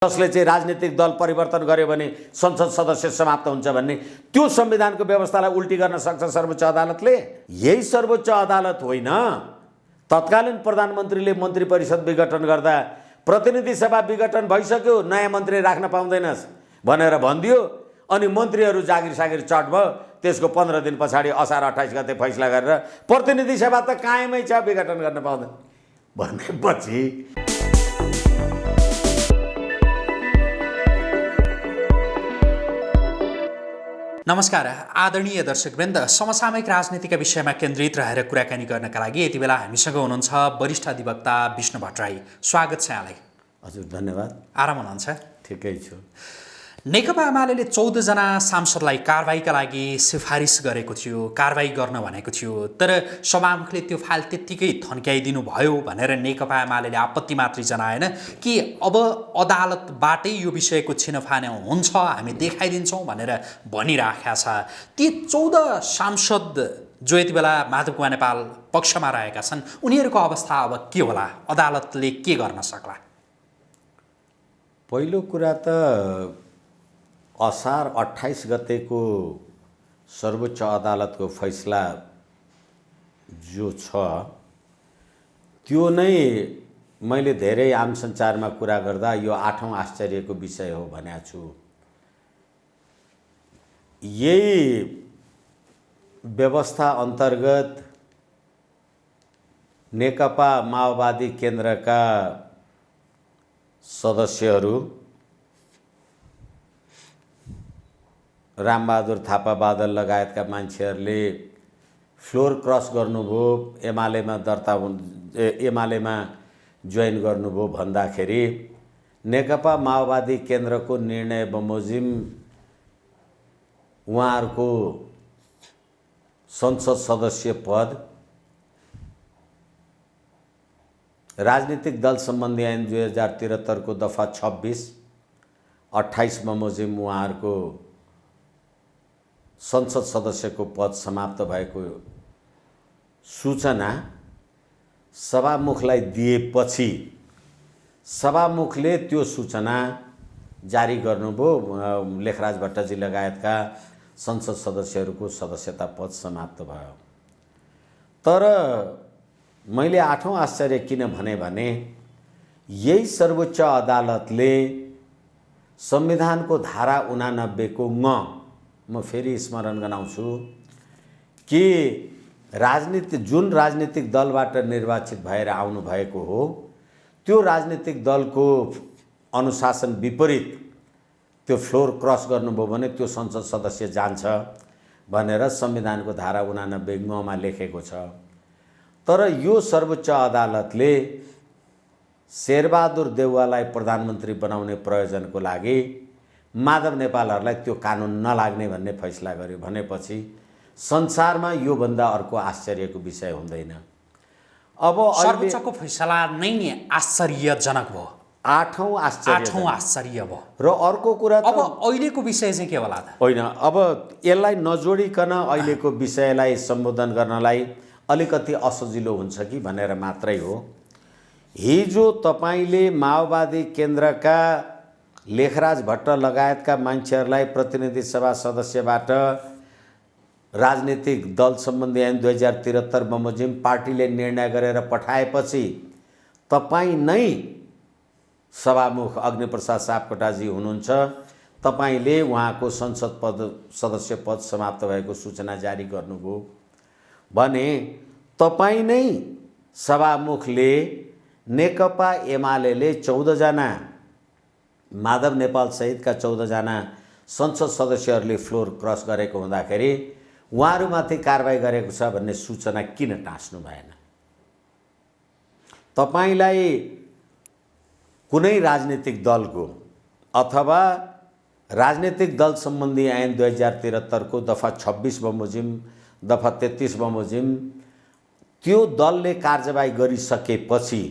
जसले चाहिँ राजनीतिक दल परिवर्तन गर्यो भने संसद सदस्य समाप्त हुन्छ भन्ने त्यो संविधानको व्यवस्थालाई उल्टी गर्न सक्छ सर्वोच्च अदालतले। यही सर्वोच्च अदालत होइन, तत्कालीन प्रधानमन्त्रीले मन्त्री परिषद विघटन गर्दा प्रतिनिधि सभा विघटन भइसक्यो, नयाँ मन्त्री राख्न पाउँदैनस् भनेर भनिदियो। अनि मन्त्रीहरू जागिर सागिर चट भयो। त्यसको 15 दिन पछाडि असार 28 गते फैसला गरेर प्रतिनिधि सभा त कायमै छ, विघटन गर्न पाउँदैन भनेपछि नमस्कार आदरणीय दर्शकवृन्द, समसामयिक राजनीतिका विषयमा केन्द्रित रहेर कुराकानी गर्नका लागि यति बेला हामीसँग हुनुहुन्छ वरिष्ठ अधिवक्ता विष्णु भट्टराई। स्वागत छ यहाँलाई। हजुर धन्यवाद। आराम हुनुहुन्छ? ठिकै छु। नेकपा एमाले 14 जना सांसदलाई कारबाहीका लागि सिफारिस गरेको थियो, कारबाही गर्न भनेको थियो, तर सभामुखले त्यो फाइल त्यत्तिकै थन्क्याइदिनु भयो भनेर नेकपा एमाले आपत्ति मात्रै जनाएन कि अब अदालतबाटै यो विषयको छिनफान हुन्छ, हामी देखाइदिन्छौँ भनेर भनिराखेका छ। ती 14 सांसद जो यति बेला माधव कुमार नेपाल पक्षमा रहेका छन्, उनीहरूको अवस्था अब के होला? अदालतले के गर्न सक्ला? पहिलो कुरा त असार 28 गतेको सर्वोच्च अदालतको फैसला जो छ त्यो नै मैले धेरै आम सञ्चारमा कुरा गर्दा यो 8औं आश्चर्यको विषय हो भनेको छु। यही व्यवस्था अन्तर्गत नेकपा माओवादी केन्द्रका सदस्यहरू रामबहादुर थापा बादल लगायतका मान्छेहरूले फ्लोर क्रस गर्नुभयो, एमालेमा जोइन गर्नुभयो भन्दाखेरि नेकपा माओवादी केन्द्रको निर्णय बमोजिम उहाँहरूको संसद सदस्य पद राजनीतिक दल सम्बन्धी ऐन 2073 को दफा 26-28 बमोजिम उहाँहरूको संसद सदस्यको पद समाप्त भएको सूचना सभामुखलाई दिएपछि सभामुखले त्यो सूचना जारी गर्नुभयो। लेखराज भट्टजी लगायतका संसद सदस्यहरूको सदस्यता पद समाप्त भयो। तर मैले 8औं आश्चर्य किन भने यही सर्वोच्च अदालतले संविधानको धारा 89 को म फेरि स्मरण गराउँछु कि जुन राजनीतिक दलबाट निर्वाचित भएर आउनु भएको हो त्यो राजनीतिक दलको अनुशासन विपरीत त्यो फ्लोर क्रस गर्नुभयो भने त्यो संसद सदस्य जान्छ भनेर संविधानको धारा 89 मा लेखेको छ। तर यो सर्वोच्च अदालतले शेरबहादुर देउवालाई प्रधानमन्त्री बनाउने प्रयोजनको लागि माधव नेपालहरूलाई त्यो कानुन नलाग्ने भन्ने फैसला गर्यो भनेपछि संसारमा यो भन्दा अर्को आश्चर्यको विषय हुँदैन। अब सर्वोच्चको फैसला नै आश्चर्यजनक भयो। 8औं आश्चर्य भयो। र अर्को कुरा अब अहिलेको विषय चाहिँ के होला त? होइन, अब यसलाई नजोडिकन अहिलेको विषयलाई सम्बोधन गर्नलाई अलिकति असजिलो हुन्छ कि भनेर मात्रै हो। हिजो तपाईले माओवादी केन्द्रका लेखराज भट्ट लगायतका मान्छेहरूलाई प्रतिनिधि सभा सदस्यबाट राजनीतिक दल सम्बन्धी ऐन 2073 बमोजिम पार्टीले निर्णय गरेर पठाएपछि तपाईँ नै सभामुख अग्निप्रसाद सापकोटाजी हुनुहुन्छ, तपाईले उहाँको संसद सदस्य पद समाप्त भएको सूचना जारी गर्नुभयो भने तपाईँ नै सभामुखले नेकपा एमाले 14 जना माधव नेपाल सहितका 14 जना संसद सदस्यहरूले फ्लोर क्रस गरेको हुँदाखेरि उहाँहरूमाथि कारबाही गरेको छ भन्ने सूचना किन टाँस्नु भएन? तपाईलाई कुनै राजनीतिक दलको अथवा राजनीतिक दल सम्बन्धी ऐन 2073 को दफा 26 बमोजिम दफा 33 बमोजिम त्यो दलले कार्यवाही गरिसकेपछि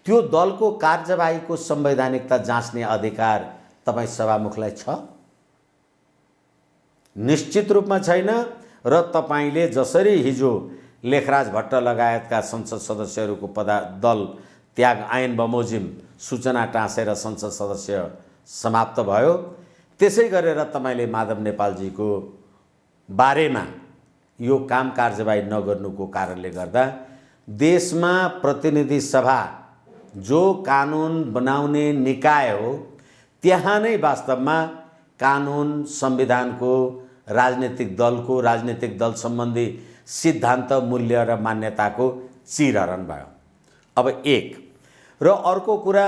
त्यो दलको कार्यवाहीको संवैधानिकता जाँच्ने अधिकार तपाईँ सभामुखलाई छ? निश्चित रूपमा छैन। र तपाईले जसरी हिजो लेखराज भट्ट लगायतका संसद सदस्यहरूको दल त्याग ऐन बमोजिम सूचना टाँसेर संसद सदस्य समाप्त भयो। त्यसै गरेर तपाईँले माधव नेपालजीको बारेमा यो काम कारबाही नगर्नुको कारणले गर्दा देशमा प्रतिनिधि सभा जो कानुन बनाउने निकाय हो त्यहाँ नै वास्तवमा कानुन संविधानको राजनीतिक दल सम्बन्धी सिद्धान्त मूल्य र मान्यताको चिरहरण भयो। अब एक र अर्को कुरा,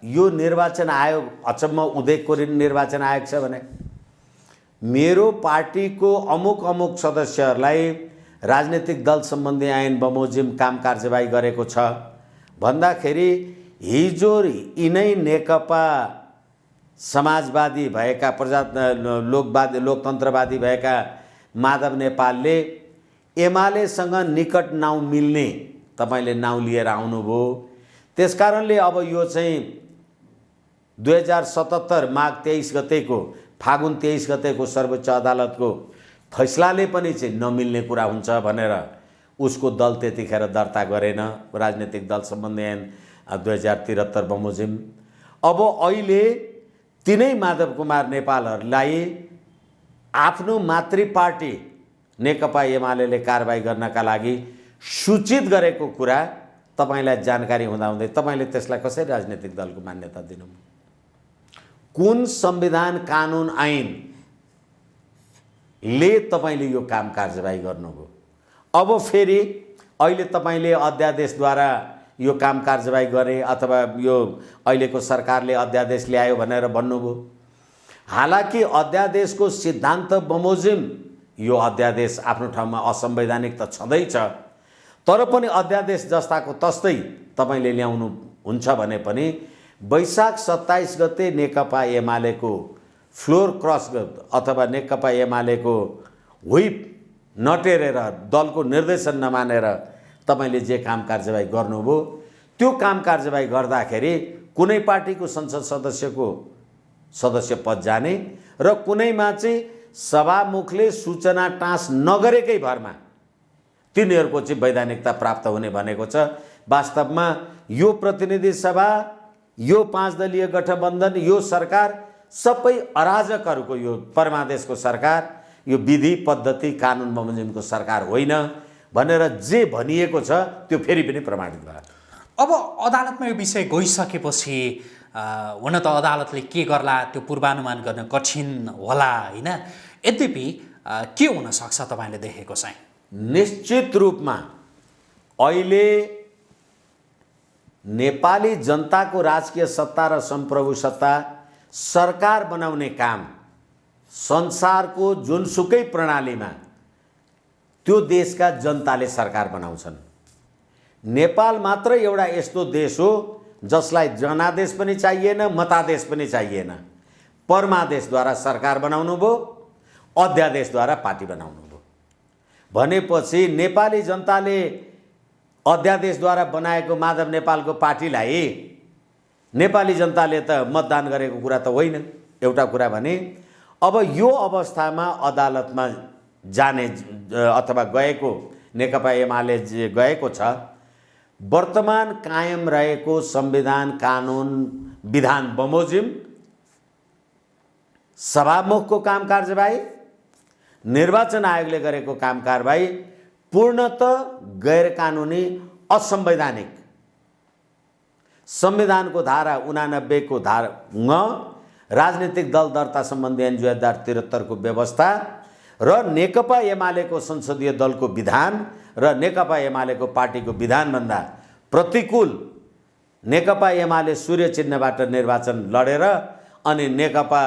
यो निर्वाचन आयोग अचम्म उदेकको निर्वाचन आयोग छ भने मेरो पार्टीको अमुक सदस्यहरूलाई राजनीतिक दल सम्बन्धी ऐन बमोजिम काम कारबाही गरेको छ भन्दाखेरि हिजो यिनै नेकपा समाजवादी भएका लोकतन्त्रवादी भएका माधव नेपालले एमालेसँग निकट नाउँ मिल्ने तपाईले नाउँ लिएर आउनुभयो। त्यसकारणले अब यो चाहिँ 2077 माघ 23 गतेको फागुन 23 गतेको सर्वोच्च अदालतको फैसलाले पनि चाहिँ नमिल्ने कुरा हुन्छ भनेर उसको दल त्यतिखेर दर्ता गरेन राजनीतिक दल सम्बन्धी ऐन 2073 बमोजिम। अब अहिले तिनै माधव कुमार नेपालहरूलाई आफ्नो मातृ पार्टी नेकपा एमालेले कारबाही गर्नका लागि सूचित गरेको कुरा तपाईलाई जानकारी हुँदाहुँदै तपाईले त्यसलाई कसरी राजनीतिक दलको मान्यता दिनु? कुन संविधान कानुन ऐन ले तपाईले यो काम कारबाही गर्नुभयो? अब फेरि अहिले तपाईले अध्यादेशद्वारा यो काम कारबाही गरे अथवा यो अहिलेको सरकारले अध्यादेश ल्यायो भनेर भन्नुभयो। हालाकि अध्यादेशको सिद्धान्त बमोजिम यो अध्यादेश आफ्नो ठाउँमा असंवैधानिक त छँदैछ, तर पनि अध्यादेश जस्ताको तस्तै तपाईले ल्याउनु हुन्छ भने पनि वैशाख 27 गते नेकपा एमालेको फ्लोर क्रस अथवा नेकपा एमालेको व्हिप नटेरेर दलको निर्देशन नमानेर तपाईले जे काम कारबाही गर्नुभयो त्यो काम कारबाही गर्दाखेरि कुनै पार्टीको संसद सदस्यको सदस्य पद जाने र कुनैमा चाहिँ सभामुखले सूचना टाँस नगरेकै भरमा तिनीहरूको चाहिँ वैधानिकता प्राप्त हुने भनेको छ। वास्तवमा यो प्रतिनिधि सभा, यो 5 दलीय गठबन्धन, यो सरकार सबै अराजकहरूको यो परमादेशको सरकार, यो विधि पद्धति कानुन बमोजिमको सरकार होइन भनेर जे भनिएको छ त्यो फेरि पनि प्रमाणित भयो। अब अदालतमा यो विषय गइसकेपछि हुन त अदालतले के गर्ला त्यो पूर्वानुमान गर्न कठिन होला हैन। यद्यपि के हुन सक्छ तपाईले देखेको चाहिँ? निश्चित रूपमा अहिले नेपाली जनताको राजकीय सत्ता र सम्प्रभु सत्ता सरकार बनाउने काम संसारको जुनसुकै प्रणालीमा त्यो देशका जनताले सरकार बनाउँछन्। नेपाल मात्र एउटा यस्तो देश हो जसलाई जनादेश पनि चाहिएन, मतादेश पनि चाहिएन। परमादेशद्वारा सरकार बनाउनु भयो, अध्यादेशद्वारा पार्टी बनाउनु भयो भनेपछि नेपाली जनताले अध्यादेशद्वारा बनाएको माधव नेपालको पार्टीलाई नेपाली जनताले त मतदान गरेको कुरा त होइन। एउटा कुरा भने अब यो अवस्थामा अदालतमा जाने अथवा गएको नेकपा एमाले जे गएको छ, वर्तमान कायम रहेको संविधान कानुन विधान बमोजिम सभामुखको काम कारबाही, निर्वाचन आयोगले गरेको काम कारबाही पूर्णतः गैर कानुनी असंवैधानिक। संविधानको धारा 89 को धारा राजनीतिक दल दर्ता सम्बन्धी ऐन 2073 को व्यवस्था र नेकपा एमालेको संसदीय दलको विधान र नेकपा एमालेको पार्टीको विधानभन्दा प्रतिकूल नेकपा एमाले सूर्य चिन्हबाट निर्वाचन लडेर अनि नेकपा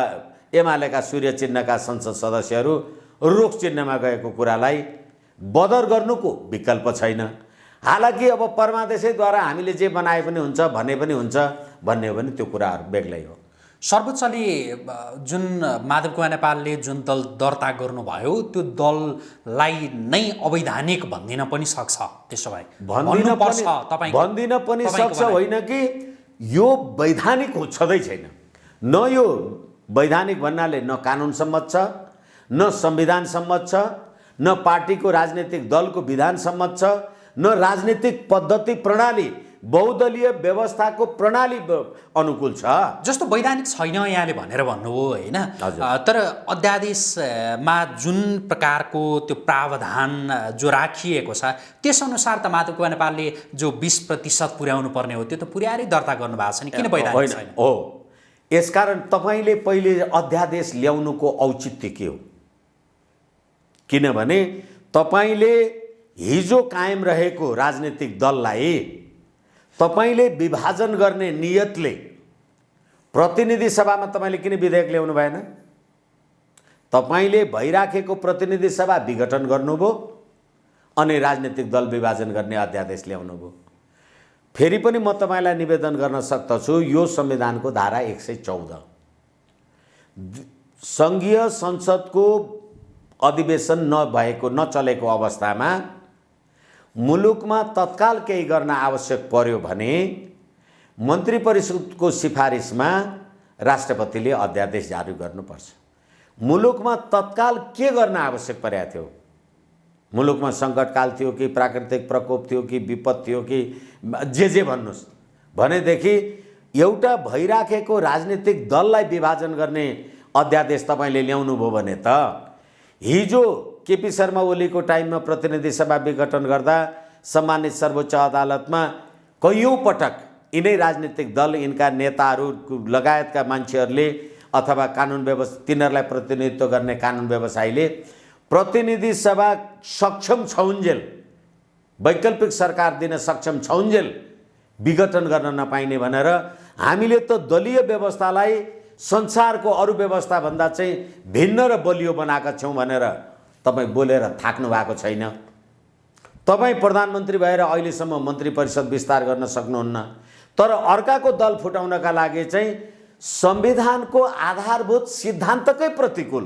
एमालेका सूर्य चिन्हका संसद सदस्यहरू रुख चिन्हमा गएको कुरालाई बदर गर्नुको विकल्प छैन। हालाकि अब परमादेशैद्वारा हामीले जे बनाए पनि हुन्छ भने पनि हुन्छ भन्ने हो भने त्यो कुराहरू बेग्लै हो। सर्वोच्चले जुन माधव कुमार नेपालले जुन दल दर्ता गर्नुभयो त्यो दललाई नै अवैधानिक भन्दिन पनि सक्छ। त्यसो भए भन्दिन पनि सक्छ होइन कि यो वैधानिक छँदै छैन। न यो वैधानिक भन्नाले न कानुन सम्मत छ, न संविधान सम्मत छ, न पार्टीको राजनीतिक दलको विधान सम्मत छ, न राजनीतिक पद्धति प्रणाली बहुदलीय व्यवस्थाको प्रणाली अनुकूल छ। जस्तो वैधानिक छैन यहाँले भनेर भन्नुभयो होइन, तर अध्यादेशमा जुन प्रकारको त्यो प्रावधान जो राखिएको छ त्यसअनुसार त माधव नेपालले जो 20% पुर्याउनु पर्ने हो त्यो त पुर्याएरै दर्ता गर्नुभएको छ नि, किन वैधानिक छैन? हो, यसकारण तपाईँले पहिले अध्यादेश ल्याउनुको औचित्य के हो? किनभने तपाईँले हिजो कायम रहेको राजनीतिक दललाई तपाईँले विभाजन गर्ने नियतले प्रतिनिधि सभामा तपाईँले किन विधेयक ल्याउनु भएन? तपाईँले भइराखेको प्रतिनिधि सभा विघटन गर्नुभयो अनि राजनीतिक दल विभाजन गर्ने अध्यादेश ल्याउनुभयो। फेरि पनि म तपाईँलाई निवेदन गर्न सक्दछु, यो संविधानको धारा 114 सङ्घीय संसदको अधिवेशन नचलेको अवस्थामा मुलुकमा तत्काल केही गर्न आवश्यक पर्यो भने मन्त्री परिषदको सिफारिसमा राष्ट्रपतिले अध्यादेश जारी गर्नुपर्छ। मुलुकमा तत्काल के गर्न आवश्यक परेको थियो? मुलुकमा सङ्कटकाल थियो कि प्राकृतिक प्रकोप थियो कि विपद थियो कि जे भन्नुहोस् भनेदेखि एउटा भइराखेको राजनीतिक दललाई विभाजन गर्ने अध्यादेश तपाईँले ल्याउनु भयो भने त हिजो केपी शर्मा ओलीको टाइममा प्रतिनिधि सभा विघटन गर्दा सम्मानित सर्वोच्च अदालतमा कैयौँ पटक यिनै राजनीतिक दल, यिनका नेताहरू लगायतका मान्छेहरूले अथवा कानुन व्यवस्था तिनीहरूलाई प्रतिनिधित्व गर्ने कानुन व्यवसायीले प्रतिनिधि सभा सक्षम छौन्जेल, वैकल्पिक सरकार दिन सक्षम छौन्जेल विघटन गर्न नपाइने भनेर हामीले त दलीय व्यवस्थालाई संसारको अरू व्यवस्थाभन्दा चाहिँ भिन्न र बलियो बनाएका छौँ भनेर तपाईँ बोलेर थाक्नु भएको छैन। तपाईँ प्रधानमन्त्री भएर अहिलेसम्म मन्त्री परिषद विस्तार गर्न सक्नुहुन्न, तर अर्काको दल फुटाउनका लागि चाहिँ संविधानको आधारभूत सिद्धान्तकै प्रतिकूल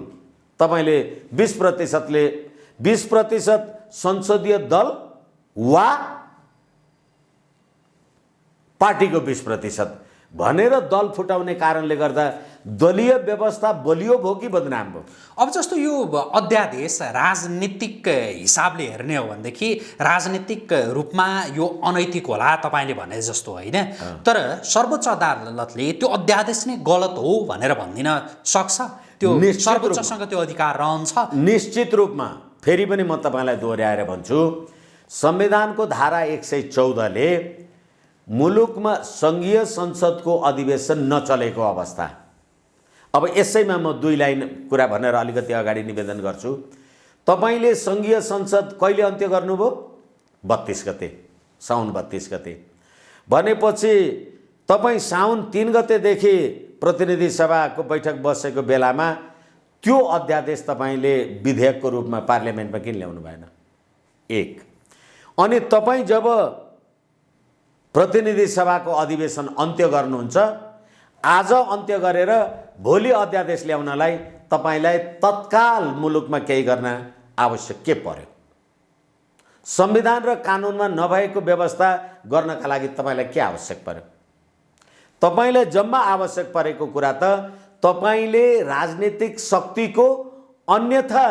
तपाईँले 20% संसदीय दल वा पार्टीको 20% भनेर दल फुटाउने कारणले गर्दा दलीय व्यवस्था बलियो भयो कि बदनाम भयो? अब जस्तो यो अध्यादेश राजनीतिक हिसाबले हेर्ने हो भनेदेखि राजनीतिक रूपमा यो अनैतिक होला तपाईँले भने जस्तो होइन, तर सर्वोच्च अदालतले त्यो अध्यादेश नै गलत हो भनेर भनिदिन सक्छ? त्यो सर्वोच्चसँग त्यो अधिकार रहन्छ? निश्चित रूपमा। फेरि पनि म तपाईँलाई दोहोऱ्याएर भन्छु, संविधानको धारा 114 ले मुलुकमा सङ्घीय संसदको अधिवेशन नचलेको अवस्था, अब यसैमा म 2 लाइन कुरा भनेर अलिकति अगाडि निवेदन गर्छु। तपाईँले सङ्घीय संसद कहिले अन्त्य गर्नुभयो? 32 गते, साउन 32 गते भनेपछि तपाईँ साउन 3 गतेदेखि प्रतिनिधि सभाको बैठक बसेको बेलामा त्यो अध्यादेश तपाईँले विधेयकको रूपमा पार्लियामेन्टमा किन ल्याउनु भएन? 1 अनि तपाईँ जब प्रतिनिधि सभाको अधिवेशन अन्त्य गर्नुहुन्छ, आज अन्त्य गरेर भोलि अध्यादेश ल्याउनलाई तपाईँलाई तत्काल मुलुकमा केही गर्न आवश्यक के पर्यो? संविधान र कानुनमा नभएको व्यवस्था गर्नका लागि तपाईँलाई के आवश्यक पर्यो? तपाईँलाई जम्मा आवश्यक परेको कुरा त तपाईँले राजनीतिक शक्तिको अन्यथा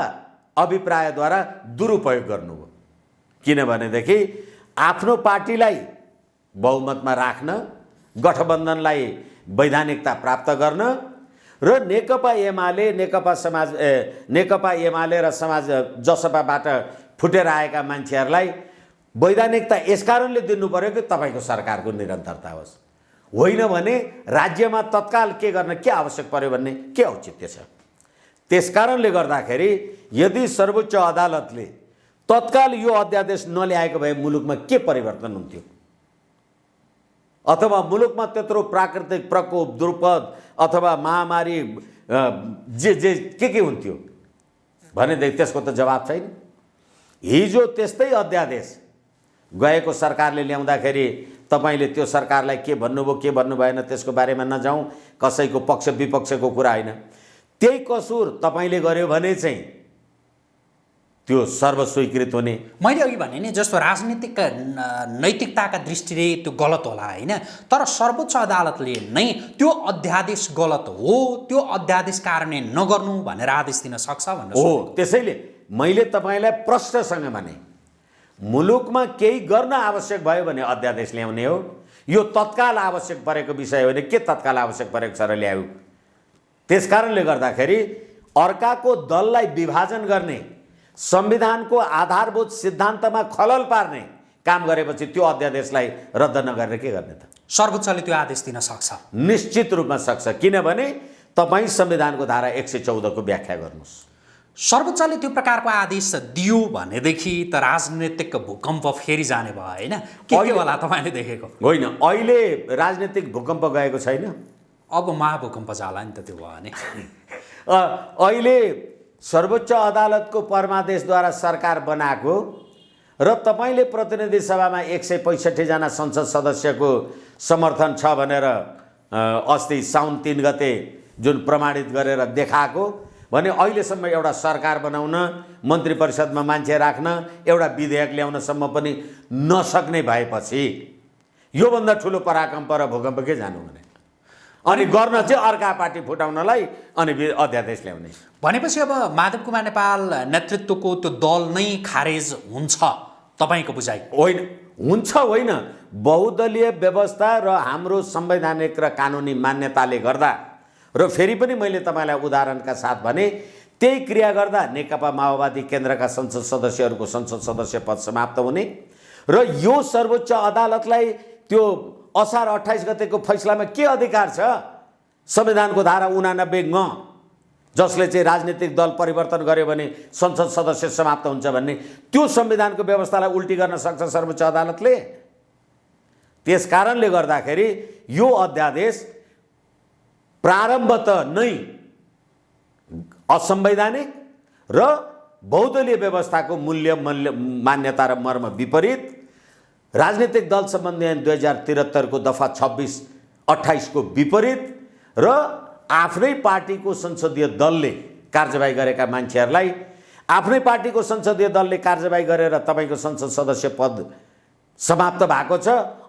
अभिप्रायद्वारा दुरुपयोग गर्नुभयो। किनभनेदेखि आफ्नो पार्टीलाई बहुमतमा राख्न, गठबन्धनलाई वैधानिकता प्राप्त गर्न र नेकपा एमाले र समाज जसपाबाट फुटेर आएका मान्छेहरूलाई वैधानिकता यसकारणले दिनु पर्यो कि तपाईँको सरकारको निरन्तरता होस्, होइन भने राज्यमा तत्काल के गर्न के आवश्यक पर्यो भन्ने के औचित्य छ? त्यसकारणले गर्दाखेरि यदि सर्वोच्च अदालतले तत्काल यो अध्यादेश नल्याएको भए मुलुकमा के परिवर्तन हुन्थ्यो? अथवा मुलुकमा त्यत्रो प्राकृतिक प्रकोप, दुर्पद अथवा महामारी जे के हुन्थ्यो भनेदेखि त्यसको त जवाब छैन। हिजो त्यस्तै अध्यादेश गएको सरकारले ल्याउँदाखेरि तपाईँले त्यो सरकारलाई के भन्नुभयो के भन्नु भएन त्यसको बारेमा नजाउँ, कसैको पक्ष विपक्षको कुरा होइन। त्यही कसुर तपाईँले गर्यो भने चाहिँ त्यो सर्वस्वीकृत हुने। मैले अघि भने नि जस्तो राजनीतिक नैतिकताका दृष्टिले त्यो गलत होला होइन, तर सर्वोच्च अदालतले नै त्यो अध्यादेश गलत हो, त्यो अध्यादेश कार्यान्वयन नगर्नु भनेर आदेश दिन सक्छ भनेर हो। त्यसैले मैले तपाईँलाई प्रश्नसँग भने मुलुकमा केही गर्न आवश्यक भयो भने अध्यादेश ल्याउने हो। यो तत्काल आवश्यक परेको विषय हो भने के तत्काल आवश्यक परेको छ र ल्याऊ। त्यसकारणले गर्दाखेरि अर्काको दललाई विभाजन गर्ने, संविधानको आधारभूत सिद्धान्तमा खलल पार्ने काम गरेपछि त्यो अध्यादेशलाई रद्द नगरेर के गर्ने त? सर्वोच्चले त्यो आदेश दिन सक्छ? निश्चित रूपमा सक्छ। किनभने तपाईँ संविधानको धारा 114 को व्याख्या गर्नुहोस्। सर्वोच्चले त्यो प्रकारको आदेश दियो भनेदेखि त राजनीतिक भूकम्प फेरि जाने भयो होइन? के होला तपाईँले देखेको? होइन, अहिले राजनीतिक भूकम्प गएको छैन, अब महाभूकम्प जाला नि त त्यो भयो भने। अहिले सर्वोच्च अदालतको परमादेशद्वारा सरकार बनाएको र तपाईँले प्रतिनिधि सभामा 165 जना संसद सदस्यको समर्थन छ भनेर अस्ति साउन 3 गते जुन प्रमाणित गरेर देखाएको भने अहिलेसम्म एउटा सरकार बनाउन, मन्त्री परिषदमा मान्छे राख्न, एउटा विधेयक ल्याउनसम्म पनि नसक्ने भएपछि योभन्दा ठुलो पराकम्प र भूकम्प के जानु भने? अनि गर्न चाहिँ अर्का पार्टी फुटाउनलाई अनि अध्यादेश ल्याउने भनेपछि अब माधव कुमार नेपाल नेतृत्वको त्यो दल नै खारेज हुन्छ तपाईँको बुझाइ? होइन, हुन्छ होइन, बहुदलीय व्यवस्था र हाम्रो संवैधानिक र कानुनी मान्यताले गर्दा, र फेरि पनि मैले तपाईँलाई उदाहरणका साथ भने त्यही क्रिया गर्दा नेकपा माओवादी केन्द्रका संसद सदस्यहरूको संसद सदस्य पद समाप्त हुने र यो सर्वोच्च अदालतलाई त्यो असार 28 गतेको फैसलामा के अधिकार छ? संविधानको धारा 89 ङ जसले चाहिँ राजनीतिक दल परिवर्तन गर्यो भने संसद सदस्य समाप्त हुन्छ भन्ने त्यो संविधानको व्यवस्थालाई उल्टी गर्न सक्छ सर्वोच्च अदालतले। त्यस कारणले गर्दाखेरि यो अध्यादेश प्रारम्भत नै असंवैधानिक र बहुदलीय व्यवस्थाको मूल्य मान्यता र मर्म विपरीत, राजनीतिक दल सम्बन्धी ऐन 2073 को दफा 26-28 को विपरीत र आफ्नै पार्टीको संसदीय दलले कार्यवाही गरेका मान्छेहरूलाई आफ्नै पार्टीको संसदीय दलले कार्यवाही गरेर तपाईँको संसद सदस्य पद समाप्त भएको छ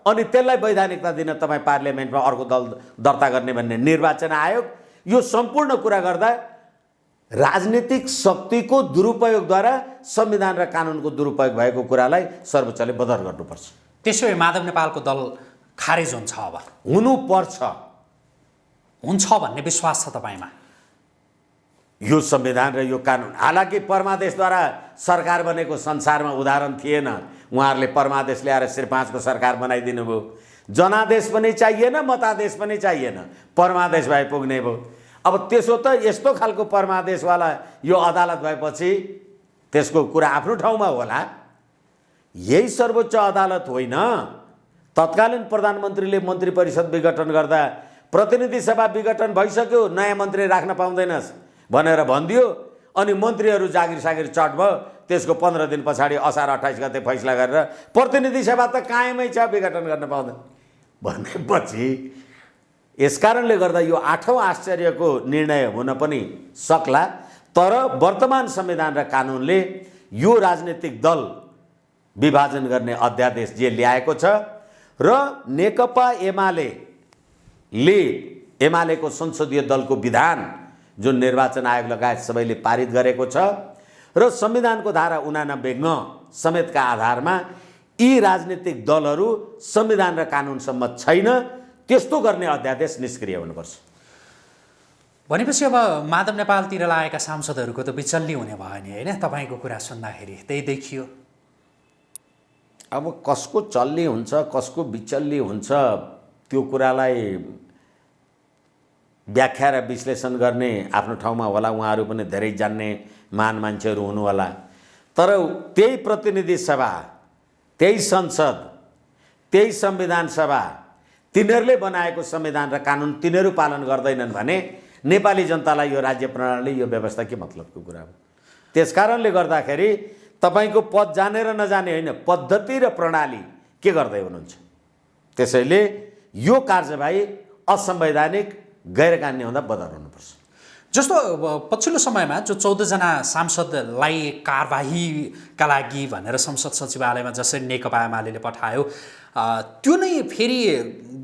अनि त्यसलाई वैधानिकता दिन तपाईँ पार्लियामेन्टमा अर्को दल दर्ता गर्ने भन्ने निर्वाचन आयोग, यो सम्पूर्ण कुरा गर्दा राजनीतिक शक्तिको दुरुपयोगद्वारा संविधान र कानुनको दुरुपयोग भएको कुरालाई सर्वोच्चले बदर गर्नुपर्छ। त्यसो भए माधव नेपालको दल खारेज हुन्छ? अब हुनुपर्छ। हुन्छ भन्ने विश्वास छ तपाईँमा? यो संविधान र यो कानुन, हालाकि परमादेशद्वारा सरकार बनेको संसारमा उदाहरण थिएन। उहाँहरूले परमादेश ल्याएर श्री 5 को सरकार बनाइदिनु भयो। जनादेश पनि चाहिएन, मतादेश पनि चाहिएन, परमादेश भए पुग्ने भयो। अब त्यसो त यस्तो खालको परमादेशवाला यो अदालत भएपछि त्यसको कुरा आफ्नो ठाउँमा होला। यही सर्वोच्च अदालत होइन, तत्कालीन प्रधानमन्त्रीले मन्त्री परिषद विघटन गर्दा प्रतिनिधि सभा विघटन भइसक्यो, नयाँ मन्त्री राख्न पाउँदैनस् भनेर भनिदियो अनि मन्त्रीहरू जागिर सागिर चट भयो। त्यसको 15 दिन पछाडि असार 28 गते फैसला गरेर प्रतिनिधि सभा त कायमै छ, विघटन गर्न पाउँदैन भनेपछि यसकारणले गर्दा यो 8औं आश्चर्यको निर्णय हुन पनि सक्ला। तर वर्तमान संविधान र कानुनले यो राजनीतिक दल विभाजन गर्ने अध्यादेश जे ल्याएको छ र नेकपा एमालेको संसदीय दलको विधान जुन निर्वाचन आयोग लगायत सबैले पारित गरेको छ र संविधानको धारा 89 ङ समेतका आधारमा यी राजनीतिक दलहरू संविधान र कानुन सम्मत छैन, त्यस्तो गर्ने अध्यादेश निष्क्रिय हुनुपर्छ। भनेपछि अब माधव नेपालतिर लागेका सांसदहरूको त विचल्ली हुने भयो नि होइन? तपाईँको कुरा सुन्दाखेरि त्यही देखियो। अब कसको चल्ली हुन्छ कसको विचल्ली हुन्छ त्यो कुरालाई व्याख्या र विश्लेषण गर्ने आफ्नो ठाउँमा होला, उहाँहरू पनि धेरै जान्ने महान मान्छेहरू हुनु होला। तर त्यही प्रतिनिधि सभा, त्यही संसद, त्यही संविधान सभा, तिनीहरूले बनाएको संविधान र कानुन तिनीहरू पालन गर्दैनन् भने नेपाली जनतालाई यो राज्य प्रणाली, यो व्यवस्था के मतलबको कुरा हो? त्यसकारणले गर्दाखेरि तपाईँको पद जाने र नजाने होइन, पद्धति र प्रणाली के गर्दै हुनुहुन्छ। त्यसैले यो कार्यवाही असंवैधानिक, गैरकानुनी हुँदा बदर हुनुपर्छ। जस्तो पछिल्लो समयमा जो 14 जना सांसदलाई कारबाहीका लागि भनेर संसद सचिवालयमा जसरी नेकपा एमाले पठायो, त्यो नै फेरि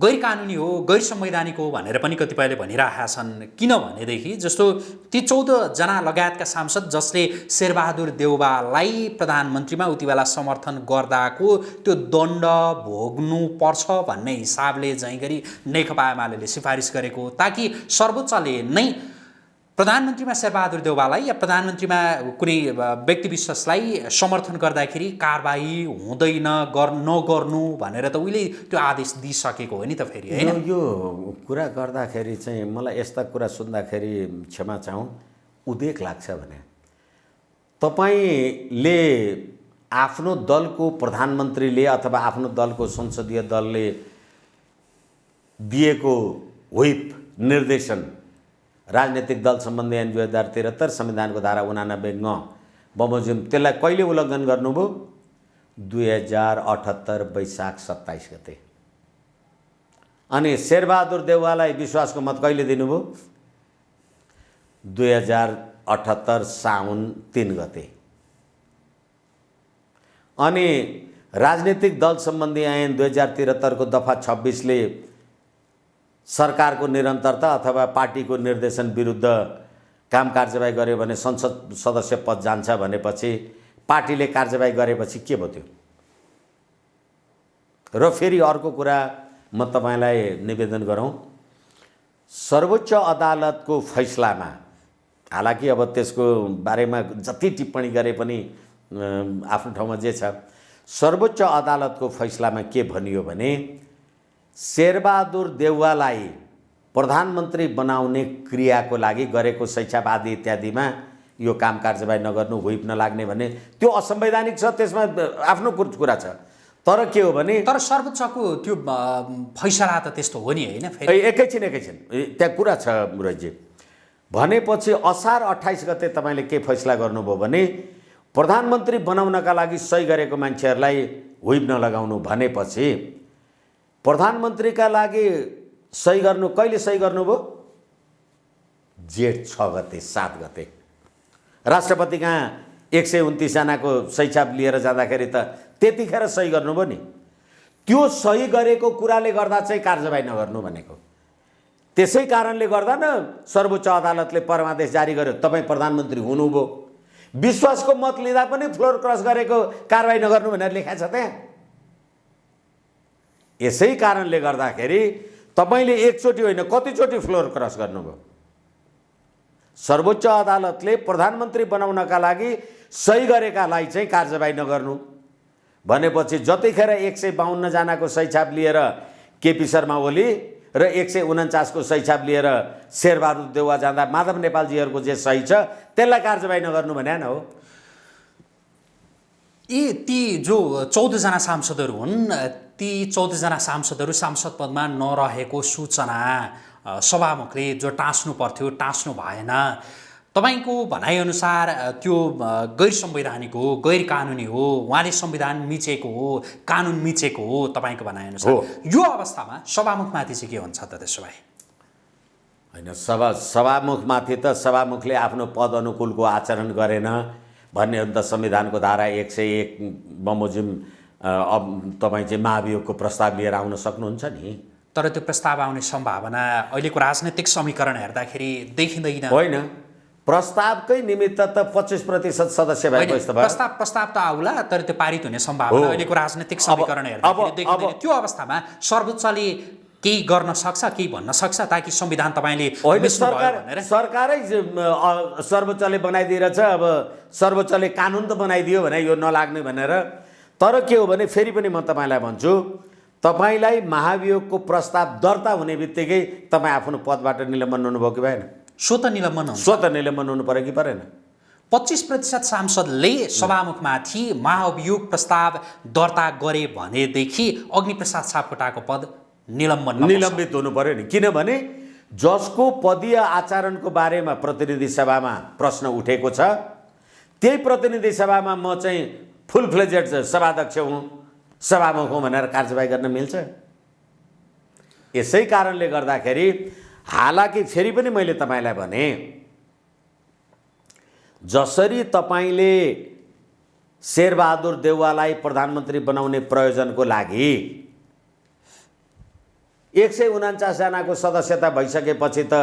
गैर कानुनी हो, गैर संवैधानिक हो भनेर पनि कतिपयले भनिरहेका छन्। किनभनेदेखि जस्तो ती 14 जना लगायतका सांसद जसले शेरबहादुर देउवालाई प्रधानमन्त्रीमा उति बेला समर्थन गर्दाको त्यो दण्ड भोग्नु पर्छ भन्ने हिसाबले चाहिँ गरी नेकपा एमाले सिफारिस गरेको, ताकि सर्वोच्चले नै प्रधानमन्त्रीमा शेरबहादुर देउवालाई या प्रधानमन्त्रीमा कुनै व्यक्ति विशेषलाई समर्थन गर्दाखेरि कारबाही हुँदैन, नगर्नु भनेर त उहिले त्यो आदेश दिइसकेको हो नि त फेरि, हैन? यो कुरा गर्दाखेरि चाहिँ मलाई यस्ता कुरा सुन्दाखेरि क्षमा चाहौँ, उदेक लाग्छ भने तपाईँले आफ्नो दलको प्रधानमन्त्रीले अथवा आफ्नो दलको संसदीय दलले दिएको व्हिप निर्देशन राजनीतिक दल सम्बन्धी ऐन 2073 संविधानको धारा 89 ङ बमोजिम त्यसलाई कहिले उल्लङ्घन गर्नुभयो? 2078 वैशाख 27 गते। अनि शेरबहादुर देउवालाई विश्वासको मत कहिले दिनुभयो? 2078 साउन 3 गते। अनि राजनीतिक दल सम्बन्धी ऐन 2073 को दफा 26 ले सरकारको निरन्तरता अथवा पार्टीको निर्देशन विरुद्ध काम कारबाही गर्यो भने संसद सदस्य पद जान्छ भनेपछि पार्टीले कारबाही गरेपछि के भयो त्यो? र फेरि अर्को कुरा म तपाईलाई निवेदन गरौँ, सर्वोच्च अदालतको फैसलामा, हालाकि अब त्यसको बारेमा जति टिप्पणी गरे पनि आफ्नो ठाउँमा जे छ, सर्वोच्च अदालतको फैसलामा के भनियो भने शेरबहादुर देउवालाई प्रधानमन्त्री बनाउने क्रियाको लागि गरेको शैक्षावादी इत्यादिमा यो काम कारबाही नगर्नु, व्हिप नलाग्ने भन्ने त्यो असंवैधानिक छ, त्यसमा आफ्नो कुरा छ। तर के हो भने तर सर्वोच्चको त्यो फैसला त त्यस्तो हो नि, हैन? फेरि एकैछिन त्यहाँ कुरा छ मुरजी। भनेपछि असार 28 गते तपाईँले के फैसला गर्नुभयो भने प्रधानमन्त्री बनाउनका लागि सही गरेको मान्छेहरूलाई व्हिप नलगाउनु भनेपछि प्रधानमन्त्रीका लागि सही गर्नु कहिले सही गर्नुभयो? जेठ 6 गते 7 गते। राष्ट्रपति कहाँ 129 जनाको सही छाप लिएर जाँदाखेरि त त्यतिखेर सही गर्नुभयो नि। त्यो सही गरेको कुराले गर्दा चाहिँ कारबाही नगर्नु भनेको। त्यसै कारणले गर्दा न सर्वोच्च अदालतले परमादेश जारी गर्यो, तपाईँ प्रधानमन्त्री हुनुभयो, विश्वासको मत लिँदा पनि फ्लोर क्रस गरेको कारबाही नगर्नु भनेर लेखा छ त्यहाँ। यसै कारणले गर्दाखेरि तपाईले एकचोटि होइन कतिचोटि फ्लोर क्रस गर्नुभयो। सर्वोच्च अदालतले प्रधानमन्त्री बनाउनका लागि सही गरेकालाई चाहिँ कारबाही नगर्नु भनेपछि जतिखेर 152 जनाको सही छाप लिएर केपी शर्मा ओली र 149 को सही छाप लिएर शेरबहादुर देउवा जाँदा माधव नेपालजीहरूको जे सही छ त्यसलाई कारबाही नगर्नु भने न हो। ती जो 14 जना सांसदहरू हुन्, ती 14 जना सांसदहरू सांसद पदमा नरहेको सूचना सभामुखले जो टाँस्नु पर्थ्यो टाँस्नु भएन। तपाईको भनाइअनुसार त्यो गैर संवैधानिक हो, गैर कानुनी हो, उहाँले संविधान मिचेको हो, कानुन मिचेको हो तपाईको भनाइअनुसार। यो अवस्थामा सभामुखमाथि चाहिँ के हुन्छ त त्यसो भए? हैन, सभामुखमाथि त सभामुखले आफ्नो पद अनुकूलको आचरण गरेन भन्ने हो नि त। संविधानको धारा 101 बमोजिम अब तपाईँ चाहिँ महाभियोगको प्रस्ताव लिएर आउन सक्नुहुन्छ नि। तर त्यो प्रस्ताव आउने सम्भावना अहिलेको राजनीतिक समीकरण हेर्दाखेरि देखिँदैन। होइन, प्रस्तावकै निमित्त त 25% सदस्य भएको प्रस्ताव त आउला, तर त्यो पारित हुने सम्भावना अहिलेको राजनीतिक समीकरण हेर्दाखेरि देखिँदैन। त्यो अवस्थामा सर्वोच्चले केही गर्न सक्छ, केही भन्न सक्छ ताकि संविधान तपाईले सरकारै सर्वोच्चले बनाइदिरहेछ। अब सर्वोच्चले कानुन त बनाइदियो भने यो नलाग्ने भनेर। तर के हो भने फेरि पनि म तपाईलाई भन्छु, तपाईलाई महाभियोगको प्रस्ताव दर्ता हुने बित्तिकै तपाईँ आफ्नो पदबाट निलम्बन हुनुभयो कि भएन? स्वतः निलम्बन हुन्छ। स्वतः निलम्बन हुनु पर्यो कि परेन? 25% सांसदले सभामुखमाथि महाभियोग प्रस्ताव दर्ता गरे भनेदेखि अग्निप्रसाद सापकोटाको पद निलम्बित हुनु पर्यो नि। किनभने जसको पदीय आचरणको बारेमा प्रतिनिधि सभामा प्रश्न उठेको छ त्यही प्रतिनिधि सभामा म चाहिँ फुल फ्लेजेड सभाध्यक्ष हुँ, सभामुख हुँ भनेर कारबाही गर्न मिल्छ? यसै कारणले गर्दाखेरि हालाकि फेरि पनि मैले तपाईलाई भने जसरी तपाईले शेरबहादुर देउवालाई प्रधानमन्त्री बनाउने प्रयोजनको लागि 149 जनाको सदस्यता भइसकेपछि त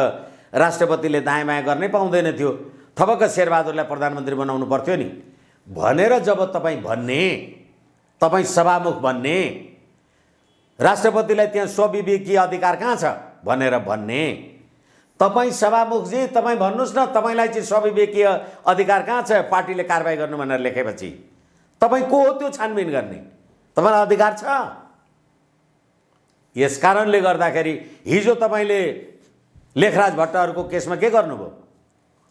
राष्ट्रपतिले दायाँ बायाँ गर्नै पाउँदैन थियो, थपक्क शेरबहादुरलाई प्रधानमन्त्री बनाउनु पर्थ्यो नि भनेर जब तपाईँ भन्ने, तपाईँ सभामुख भन्ने, राष्ट्रपतिलाई त्यहाँ स्वविवेकीय अधिकार कहाँ छ भनेर भन्ने, तपाईँ सभामुखजी तपाईँ भन्नुहोस् न तपाईँलाई चाहिँ स्वविवेकीय अधिकार कहाँ छ पार्टीले कारबाही गर्नु भनेर लेखेपछि तपाईँ को हो त्यो छानबिन गर्ने? तपाईँलाई अधिकार छ। यस कारणले गर्दाखेरि हिजो तपाईँले लेखराज भट्टहरूको केसमा के गर्नुभयो?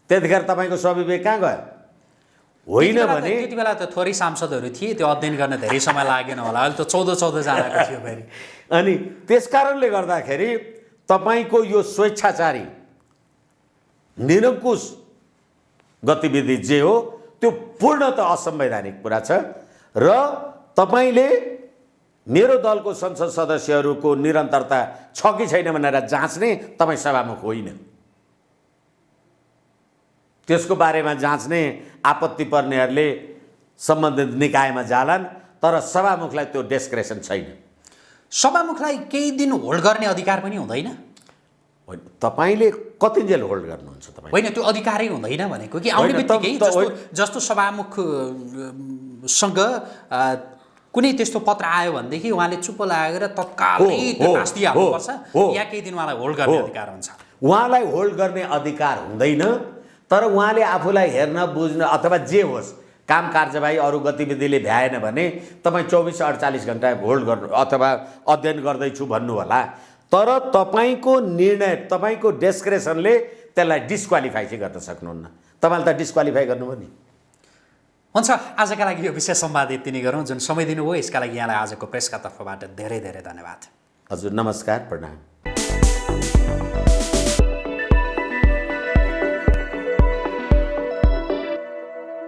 त्यतिखेर तपाईँको स्वविवेक कहाँ गयो? होइन भने त्यति बेला त थोरै सांसदहरू थिए, त्यो अध्ययन गर्न धेरै समय लागेन होला, अहिले त 14 जनाको थियो फेरि। अनि त्यस कारणले गर्दाखेरि तपाईँको यो स्वेच्छाचारी निरङ्कुश गतिविधि जे हो त्यो पूर्णतः असंवैधानिक कुरा छ र तपाईँले मेरो दलको संसद सदस्यहरूको निरन्तरता छ कि छैन भनेर जाँच्ने तपाईँ सभामुख होइन। त्यसको बारेमा जाँच्ने आपत्ति पर्नेहरूले सम्बन्धित निकायमा जालान्, तर सभामुखलाई त्यो डिस्क्रेसन छैन। सभामुखलाई केही दिन होल्ड गर्ने अधिकार पनि हुँदैन? होइन, तपाईँले कतिन्जेल होल्ड गर्नुहुन्छ? तपाईँ होइन, त्यो अधिकारै हुँदैन भनेको कि आउने बित्तिकै जस्तो सभामुखसँग कुनै त्यस्तो पत्र आयो भनेदेखि उहाँले चुप्प लागेर तत्कालै त्यो पास दिइहाल्नुपर्छ या केही दिन उहाँलाई होल्ड गर्ने अधिकार हुन्छ? उहाँलाई होल्ड गर्ने अधिकार हुँदैन, तर उहाँले आफूलाई हेर्न बुझ्न अथवा जे होस् काम कार्यवाही अरू गतिविधिले भ्याएन भने तपाईँ 24-48 घन्टा होल्ड गर्नु अथवा अध्ययन गर्दैछु भन्नु होला, तर तपाईँको निर्णय तपाईँको डिस्क्रेसनले त्यसलाई डिस्क्वालिफाई चाहिँ गर्न सक्नुहुन्न। तपाईँले त डिस्क्वालिफाई गर्नुभयो नि। हुन्छ, आजका लागि यो विषय संवाद यति नै गरौँ। जुन समय दिनुभयो यसका लागि यहाँलाई आजको प्रेसका तर्फबाट धेरै धेरै धन्यवाद। हजुर, नमस्कार, प्रणाम।